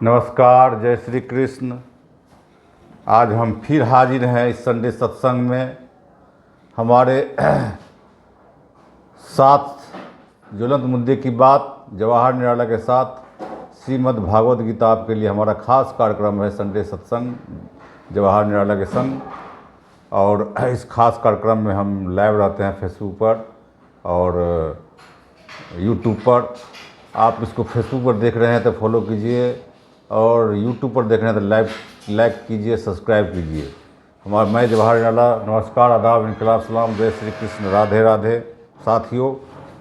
नमस्कार, जय श्री कृष्ण। आज हम फिर हाजिर हैं इस संडे सत्संग में। हमारे साथ ज्वलंत मुद्दे की बात जवाहर निराला के साथ श्रीमद् भागवत गीता आपके लिए हमारा खास कार्यक्रम है संडे सत्संग जवाहर निराला के संग। और इस खास कार्यक्रम में हम लाइव रहते हैं फेसबुक पर और यूट्यूब पर। आप इसको फेसबुक पर देख रहे हैं तो फॉलो कीजिए और यूट्यूब पर देख रहे हैं तो लाइक कीजिए, सब्सक्राइब कीजिए। मैं जवाहर निराला, नमस्कार, आदाब, इनकलाब, सलाम, जय श्री कृष्ण, राधे राधे। साथियों,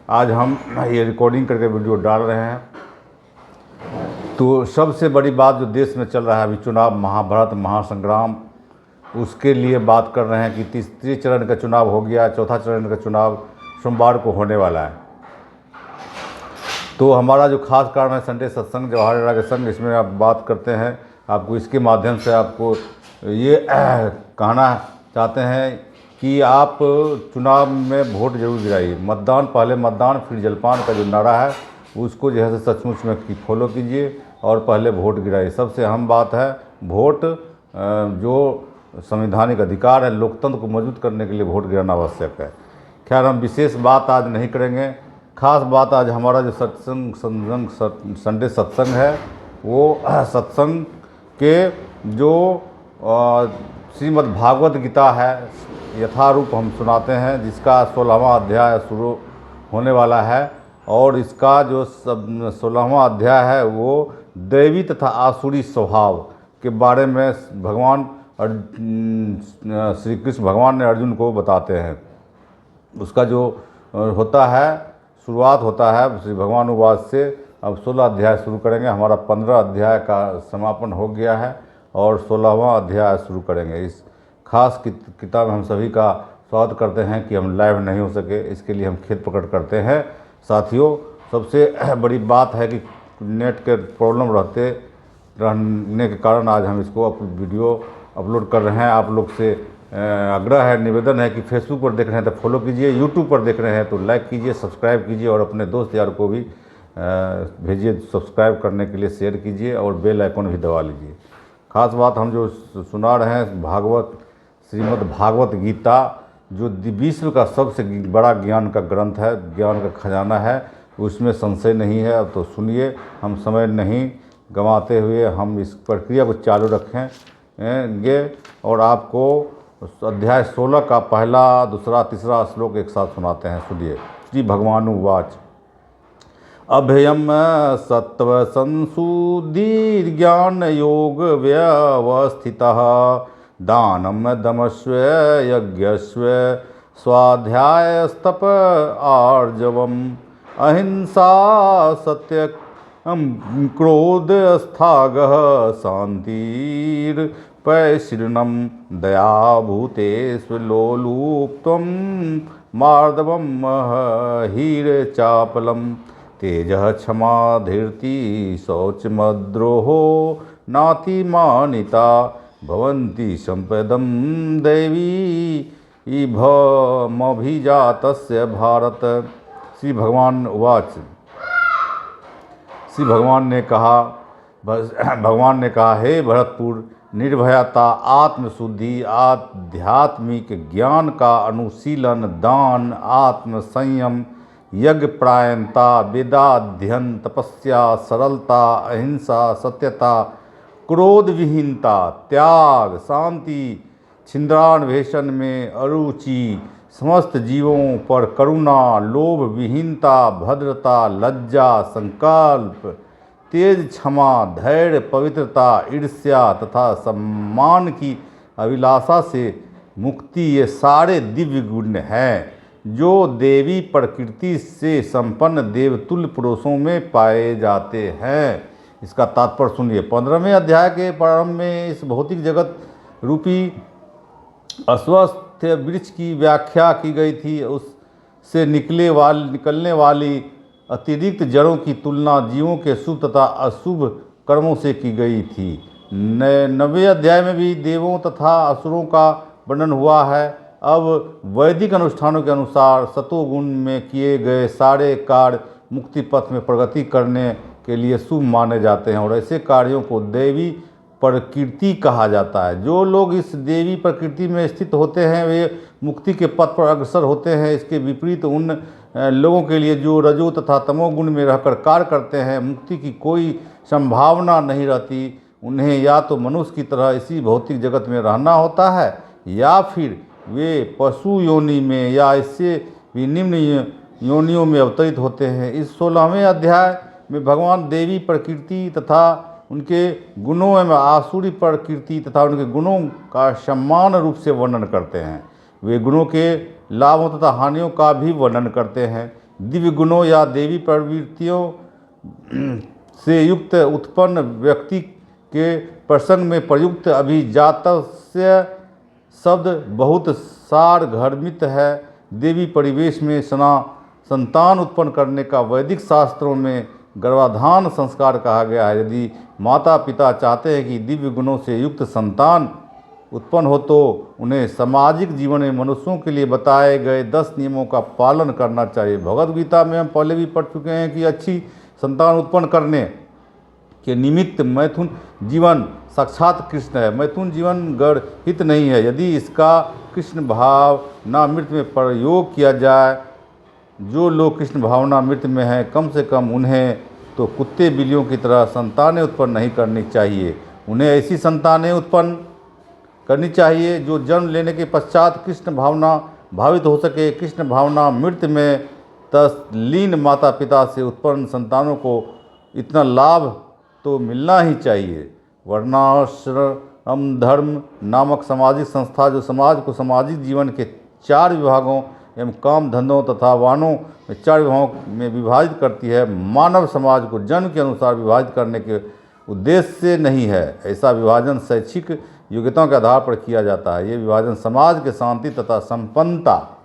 आज हम ये रिकॉर्डिंग करके वीडियो डाल रहे हैं। तो सबसे बड़ी बात जो देश में चल रहा है अभी, चुनाव, महाभारत महासंग्राम, उसके लिए बात कर रहे हैं कि तीसरे चरण का चुनाव हो गया, चौथा चरण का चुनाव सोमवार को होने वाला है। तो हमारा जो खास कारण है संडे सत्संग जवाहर निराला के संग, इसमें आप बात करते हैं। आपको इसके माध्यम से आपको ये कहना चाहते हैं कि आप चुनाव में वोट जरूर गिराइए। मतदान पहले मतदान फिर जलपान का जो नारा है उसको जो है सचमुच में फॉलो कीजिए और पहले वोट गिराइए। सबसे अहम बात है वोट, जो संवैधानिक अधिकार है, लोकतंत्र को मजबूत करने के लिए वोट गिराना आवश्यक है। खैर, हम विशेष बात आज नहीं करेंगे। खास बात आज हमारा जो संडे सत्संग है वो सत्संग के जो श्रीमद् भागवत गीता है यथारूप हम सुनाते हैं, जिसका 16वां अध्याय शुरू होने वाला है। और इसका जो 16वां अध्याय है वो दैवी तथा आसुरी स्वभाव के बारे में भगवान श्री कृष्ण भगवान ने अर्जुन को बताते हैं। उसका जो होता है, शुरुआत होता है श्री भगवान उवाच से। अब 16 अध्याय शुरू करेंगे। हमारा 15 अध्याय का समापन हो गया है और 16वां अध्याय शुरू करेंगे। इस खास किताब में हम सभी का स्वागत करते हैं कि हम लाइव नहीं हो सके, इसके लिए हम खेद प्रकट करते हैं। साथियों, सबसे बड़ी बात है कि नेट के प्रॉब्लम रहने के कारण आज हम इसको वीडियो अपलोड कर रहे हैं। आप लोग से आग्रह है, निवेदन है कि फेसबुक पर देख रहे हैं तो फॉलो कीजिए, यूट्यूब पर देख रहे हैं तो लाइक कीजिए, सब्सक्राइब कीजिए और अपने दोस्त यार को भी भेजिए सब्सक्राइब करने के लिए, शेयर कीजिए और बेल आइकन भी दबा लीजिए। खास बात हम जो सुना रहे हैं श्रीमद् भागवत गीता, जो विश्व का सबसे बड़ा ज्ञान का ग्रंथ है, ज्ञान का खजाना है, उसमें संशय नहीं है। अब तो सुनिए, हम समय नहीं गंवाते हुए हम इस प्रक्रिया को चालू रखेंगे और आपको अध्याय 16 का पहला, दूसरा, तीसरा श्लोक एक साथ सुनाते हैं। सुनिए। श्री भगवान उवाच। अभयम सत्व संशुद्धि ज्ञान योग व्यवस्थितः दानम दमस्व यज्ञस्व स्वाध्यायस्तप आर्जवम अहिंसा सत्य क्रोध स्थागः शांतिर पैशीर्णम दयाभूतेष्वलोलुप्त्वं मार्दवं हीरचापलं तेजः क्षमा धीर्ति शौचमद्रोहो नातिमानिता भवन्ति संपदं दैवी भमभिजातस्य भारत। श्री भगवान उवाच। श्री भगवान ने कहा, हे भरतपुर, निर्भयता, आत्मशुद्धि, आध्यात्मिक ज्ञान का अनुशीलन, दान, आत्म संयम, यज्ञ परायणता, वेदाध्ययन, तपस्या, सरलता, अहिंसा, सत्यता, क्रोध विहीनता, त्याग, शांति, छिंद्रान्वेषण में अरुचि, समस्त जीवों पर करुणा, लोभ विहीनता, भद्रता, लज्जा, संकल्प, तेज, क्षमा, धैर्य, पवित्रता, ईर्ष्या तथा सम्मान की अभिलाषा से मुक्ति, ये सारे दिव्य गुण हैं जो देवी प्रकृति से संपन्न देवतुल्य पुरुषों में पाए जाते हैं। इसका तात्पर्य सुनिए। 15वें अध्याय के प्रारंभ में इस भौतिक जगत रूपी अस्वस्थ वृक्ष की व्याख्या की गई थी। उससे निकलने वाली अतिरिक्त जड़ों की तुलना जीवों के शुभ तथा अशुभ कर्मों से की गई थी। 9वें अध्याय में भी देवों तथा असुरों का वर्णन हुआ है। अब वैदिक अनुष्ठानों के अनुसार सतोगुण में किए गए सारे कार्य मुक्ति पथ में प्रगति करने के लिए शुभ माने जाते हैं और ऐसे कार्यों को दैवी प्रकृति कहा जाता है। जो लोग इस देवी प्रकृति में स्थित होते हैं वे मुक्ति के पथ पर अग्रसर होते हैं। इसके विपरीत उन लोगों के लिए जो रजो तथा तमोगुण में रहकर कार्य करते हैं मुक्ति की कोई संभावना नहीं रहती। उन्हें या तो मनुष्य की तरह इसी भौतिक जगत में रहना होता है या फिर वे पशु योनि में या इससे भी निम्न योनियों में अवतरित होते हैं। इस 16वें अध्याय में भगवान देवी प्रकृति तथा उनके गुणों एवं आसुरी प्रकृति तथा उनके गुणों का समान रूप से वर्णन करते हैं। वे गुणों के लाभों तथा हानियों का भी वर्णन करते हैं। दिव्य गुणों या देवी प्रवृत्तियों से युक्त उत्पन्न व्यक्ति के प्रसंग में प्रयुक्त अभिजातस्य शब्द बहुत सारघर्मित है। देवी परिवेश में संतान उत्पन्न करने का वैदिक शास्त्रों में गर्भाधान संस्कार कहा गया है। यदि माता पिता चाहते हैं कि दिव्य गुणों से युक्त संतान उत्पन्न हो तो उन्हें सामाजिक जीवन में मनुष्यों के लिए बताए गए 10 नियमों का पालन करना चाहिए। भगवद गीता में हम पहले भी पढ़ चुके हैं कि अच्छी संतान उत्पन्न करने के निमित्त मैथुन जीवन साक्षात कृष्ण है। मैथुन जीवन गणहित नहीं है। यदि इसका कृष्ण भावनामृत में प्रयोग किया जाए, जो लोग कृष्ण भावनामृत में हैं कम से कम उन्हें तो कुत्ते बिल्लियों की तरह संतानें उत्पन्न नहीं करनी चाहिए। उन्हें ऐसी संतानें उत्पन्न करनी चाहिए जो जन्म लेने के पश्चात कृष्ण भावना भावित हो सके। कृष्ण भावनामृत में तल्लीन माता पिता से उत्पन्न संतानों को इतना लाभ तो मिलना ही चाहिए। वर्णाश्रम धर्म नामक सामाजिक संस्था जो समाज को सामाजिक जीवन के 4 विभागों एवं काम धंधों तथा वाहनों में 4 विभागों में विभाजित करती है, मानव समाज को जन्म के अनुसार विभाजित करने के उद्देश्य से नहीं है। ऐसा विभाजन शैक्षिक योग्यताओं के आधार पर किया जाता है। ये विभाजन समाज के शांति तथा संपन्नता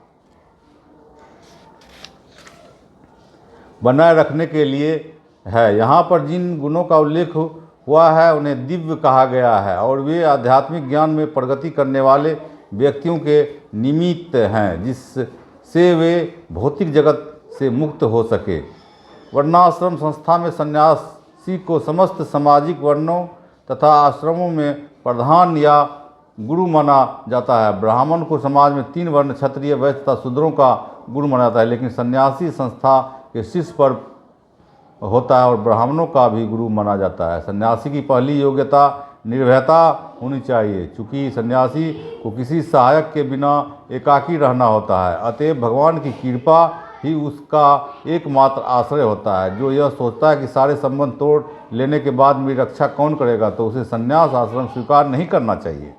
बनाए रखने के लिए है। यहाँ पर जिन गुणों का उल्लेख हुआ है उन्हें दिव्य कहा गया है और वे आध्यात्मिक ज्ञान में प्रगति करने वाले व्यक्तियों के निमित्त हैं जिससे वे भौतिक जगत से मुक्त हो सके। वर्णाश्रम संस्था में सन्यासी को समस्त सामाजिक वर्णों तथा आश्रमों में प्रधान या गुरु माना जाता है। ब्राह्मण को समाज में 3 वर्ण क्षत्रिय वैश्य तथा शूद्रों का गुरु माना जाता है, लेकिन सन्यासी संस्था के शीर्ष पर होता है और ब्राह्मणों का भी गुरु माना जाता है। सन्यासी की पहली योग्यता निर्भयता होनी चाहिए, क्योंकि सन्यासी को किसी सहायक के बिना एकाकी रहना होता है। अतएव भगवान की कृपा ही उसका एकमात्र आश्रय होता है। जो यह सोचता है कि सारे संबंध तोड़ लेने के बाद मेरी रक्षा कौन करेगा, तो उसे संन्यास आश्रम स्वीकार नहीं करना चाहिए।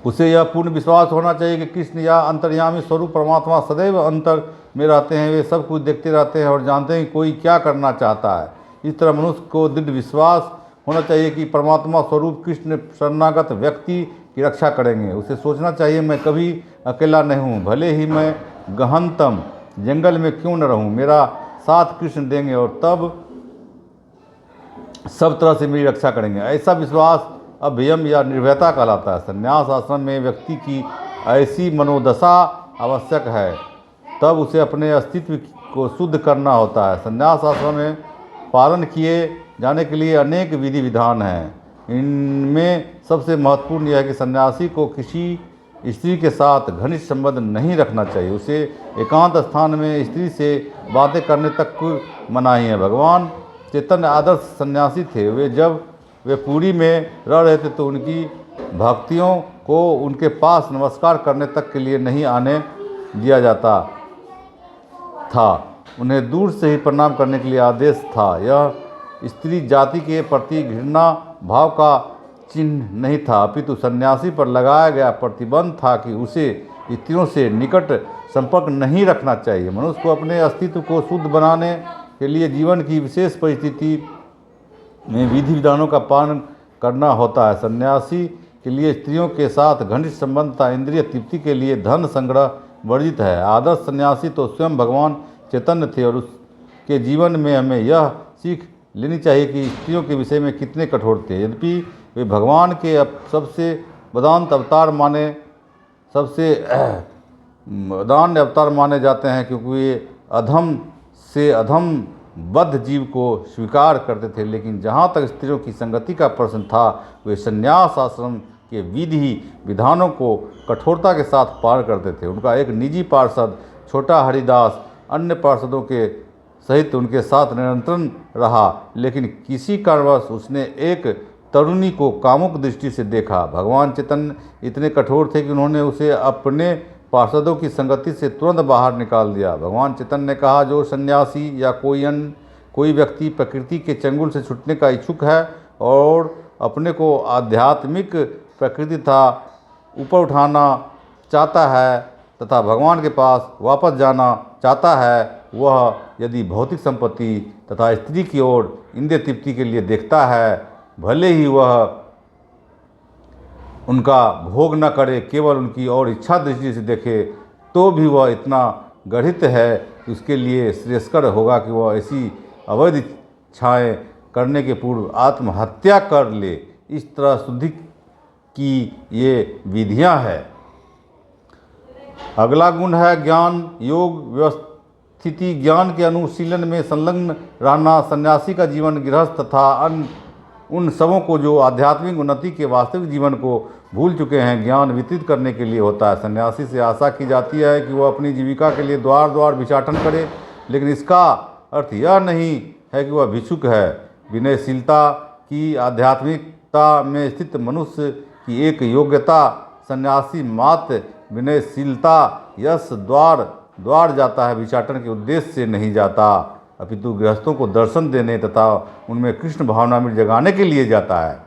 उसे यह पूर्ण विश्वास होना चाहिए कि कृष्ण या अंतर्यामी स्वरूप परमात्मा सदैव अंतर में रहते हैं। वे सब कुछ देखते रहते हैं और जानते हैं कि कोई क्या करना चाहता है। इस तरह मनुष्य को दृढ़ विश्वास होना चाहिए कि परमात्मा स्वरूप कृष्ण शरणागत व्यक्ति की रक्षा करेंगे। उसे सोचना चाहिए मैं कभी अकेला नहीं हूँ, भले ही मैं गहनतम जंगल में क्यों न रहूँ, मेरा साथ कृष्ण देंगे और तब सब तरह से मेरी रक्षा करेंगे। ऐसा विश्वास अभयम या निर्भयता कहलाता है। संन्यास आश्रम में व्यक्ति की ऐसी मनोदशा आवश्यक है, तब उसे अपने अस्तित्व को शुद्ध करना होता है। संन्यास आश्रम में पालन किए जाने के लिए अनेक विधि विधान हैं। इनमें सबसे महत्वपूर्ण यह है कि सन्यासी को किसी स्त्री के साथ घनिष्ठ संबंध नहीं रखना चाहिए। उसे एकांत स्थान में स्त्री से बातें करने तक मनाही है। भगवान चैतन्य आदर्श सन्यासी थे। वे जब वे पुरी में रह रहे थे तो उनकी भक्तियों को उनके पास नमस्कार करने तक के लिए नहीं आने दिया जाता था। उन्हें दूर से ही प्रणाम करने के लिए आदेश था। यह स्त्री जाति के प्रति घृणा भाव का चिन्ह नहीं था, अपितु सन्यासी पर लगाया गया प्रतिबंध था कि उसे स्त्रियों से निकट संपर्क नहीं रखना चाहिए। मनुष्य को अपने अस्तित्व को शुद्ध बनाने के लिए जीवन की विशेष परिस्थिति में विधि विधानों का पालन करना होता है। सन्यासी के लिए स्त्रियों के साथ घनिष्ठ संबंध तथा इंद्रिय तृप्ति के लिए धन संग्रह वर्जित है। आदर्श सन्यासी तो स्वयं भगवान चैतन्य थे और उसके जीवन में हमें यह सीख लेनी चाहिए कि स्त्रियों के विषय में कितने कठोर थे। यद्यपि वे भगवान के सबसे वेदांत अवतार माने जाते हैं, क्योंकि वे अधम से अधम बद्ध जीव को स्वीकार करते थे, लेकिन जहाँ तक स्त्रियों की संगति का प्रश्न था, वे संन्यास आश्रम के विधि विधानों को कठोरता के साथ पालन करते थे। उनका एक निजी पार्षद छोटा हरिदास अन्य पार्षदों के सहित उनके साथ निरंतर रहा, लेकिन किसी कारणवश उसने एक तरुणी को कामुक दृष्टि से देखा। भगवान चैतन्य इतने कठोर थे कि उन्होंने उसे अपने पार्षदों की संगति से तुरंत बाहर निकाल दिया। भगवान चैतन्य ने कहा, जो सन्यासी या कोई व्यक्ति प्रकृति के चंगुल से छूटने का इच्छुक है और अपने को आध्यात्मिक प्रकृति था ऊपर उठाना चाहता है तथा भगवान के पास वापस जाना चाहता है, वह यदि भौतिक संपत्ति तथा स्त्री की ओर इंद्रिय तृप्ति के लिए देखता है, भले ही वह उनका भोग न करे, केवल उनकी और इच्छा दृष्टि से देखे, तो भी वह इतना गढ़ित है कि उसके लिए श्रेयस्कर होगा कि वह ऐसी अवैध इच्छाएँ करने के पूर्व आत्महत्या कर ले। इस तरह शुद्धि की ये विधियाँ हैं। अगला गुण है ज्ञान योग व्यवस्थिति। ज्ञान के अनुशीलन में संलग्न रहना सन्यासी का जीवन गृहस्थ तथा उन सबों को जो आध्यात्मिक उन्नति के वास्तविक जीवन को भूल चुके हैं ज्ञान वितरित करने के लिए होता है। सन्यासी से आशा की जाती है कि वह अपनी जीविका के लिए द्वार द्वार भिक्षाटन करे, लेकिन इसका अर्थ यह नहीं है कि वह भिक्षुक है। विनयशीलता की आध्यात्मिकता में स्थित मनुष्य की एक योग्यता सन्यासी मात्र विनयशीलता यश द्वार जाता है, भिक्षाटन के उद्देश्य से नहीं जाता, अपितु गृहस्थों को दर्शन देने तथा उनमें कृष्ण भावनामृत जगाने के लिए जाता है।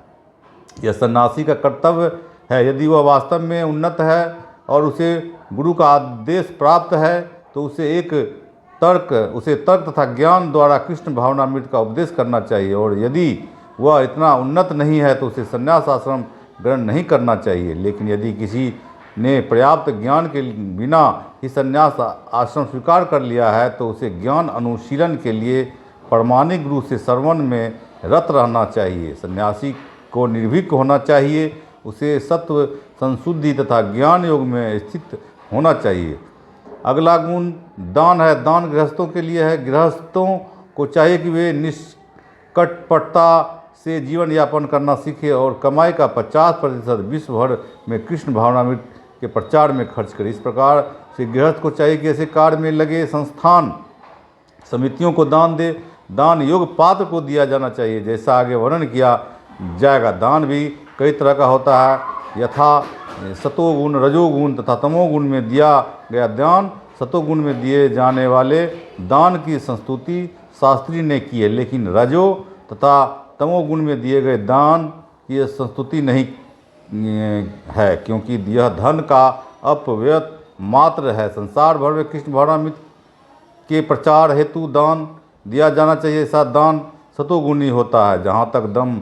यह सन्यासी का कर्तव्य है। यदि वह वास्तव में उन्नत है और उसे गुरु का आदेश प्राप्त है, तो उसे तर्क तथा ज्ञान द्वारा कृष्ण भावनामृत का उपदेश करना चाहिए, और यदि वह इतना उन्नत नहीं है तो उसे संन्यास आश्रम ग्रहण नहीं करना चाहिए। लेकिन यदि किसी ने पर्याप्त ज्ञान के बिना ही संन्यास आश्रम स्वीकार कर लिया है, तो उसे ज्ञान अनुशीलन के लिए प्रामाणिक रूप से श्रवण में रत रहना चाहिए। सन्यासी को निर्भीक होना चाहिए, उसे सत्व संशुद्धि तथा ज्ञान योग में स्थित होना चाहिए। अगला गुण दान है। दान गृहस्थों के लिए है। गृहस्थों को चाहिए कि वे निष्कपटता से जीवन यापन करना सीखे और कमाई का 50% विश्व भर में कृष्ण भावनामृत के प्रचार में खर्च करें। इस प्रकार से गृहस्थ को चाहिए कि ऐसे कार्य में लगे संस्थान समितियों को दान दे। दान योग पात्र को दिया जाना चाहिए, जैसा आगे वर्णन किया जाएगा। दान भी कई तरह का होता है, यथा सतोगुण रजोगुण तथा तमोगुण में दिया गया दान। सतोगुण में दिए जाने वाले दान की संस्तुति शास्त्री ने की है, लेकिन रजो तथा तमोगुण में दिए गए दान की संस्तुति नहीं है, क्योंकि यह धन का अपव्यय मात्र है। संसार भर में कृष्ण भावनामृत के प्रचार हेतु दान दिया जाना चाहिए। ऐसा दान सतोगुणी होता है। जहाँ तक दम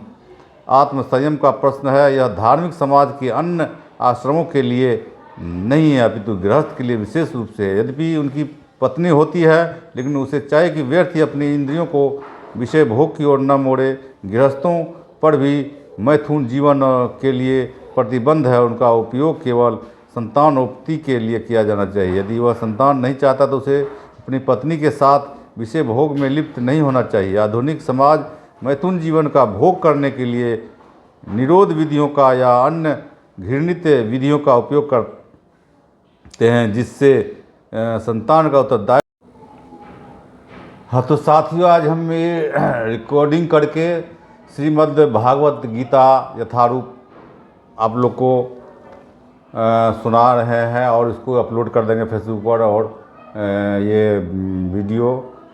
आत्म संयम का प्रश्न है, यह धार्मिक समाज के अन्य आश्रमों के लिए नहीं है, अपितु गृहस्थ के लिए विशेष रूप से। यद्यपि उनकी पत्नी होती है, लेकिन उसे चाहिए कि व्यर्थ ही अपनी इंद्रियों को विषय भोग की ओर न मोड़े। गृहस्थों पर भी मैथुन जीवन के लिए प्रतिबंध है। उनका उपयोग केवल संतानोत्पत्ति के लिए किया जाना चाहिए। यदि वह संतान नहीं चाहता तो उसे अपनी पत्नी के साथ विषय भोग में लिप्त नहीं होना चाहिए। आधुनिक समाज मैथुन जीवन का भोग करने के लिए निरोध विधियों का या अन्य घृणित विधियों का उपयोग करते हैं, जिससे संतान का उत्तरदायित्व। हाँ तो साथियों, आज हम ये रिकॉर्डिंग करके श्रीमद् भागवत गीता यथारूप आप लोग को सुना रहे हैं और इसको अपलोड कर देंगे फेसबुक पर, और ये वीडियो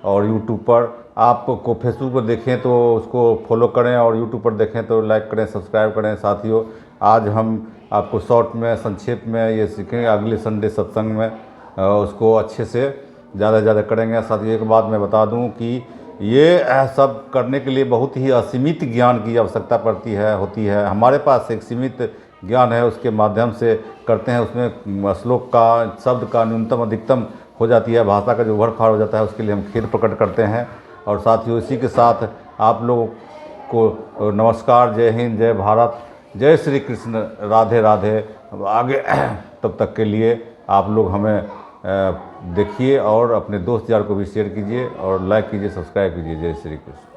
और यूट्यूब पर। आपको फेसबुक पर देखें तो उसको फॉलो करें और यूट्यूब पर देखें तो लाइक करें, सब्सक्राइब करें। साथियों, आज हम आपको शॉर्ट में संक्षेप में ये सीखेंगे, अगले संडे सत्संग में उसको अच्छे से ज़्यादा करेंगे। साथियों, एक बात मैं बता दूं कि ये सब करने के लिए बहुत ही असीमित ज्ञान की आवश्यकता होती है। हमारे पास एक सीमित ज्ञान है, उसके माध्यम से करते हैं। उसमें श्लोक का शब्द का न्यूनतम अधिकतम हो जाती है, भाषा का जो उभड़-खाड़ हो जाता है, उसके लिए हम खेद प्रकट करते हैं। और साथियों, इसी के साथ आप लोगों को नमस्कार, जय हिंद, जय भारत, जय श्री कृष्ण, राधे राधे। आगे तब तक के लिए आप लोग हमें देखिए और अपने दोस्त यार को भी शेयर कीजिए और लाइक कीजिए, सब्सक्राइब कीजिए। जय श्री कृष्ण।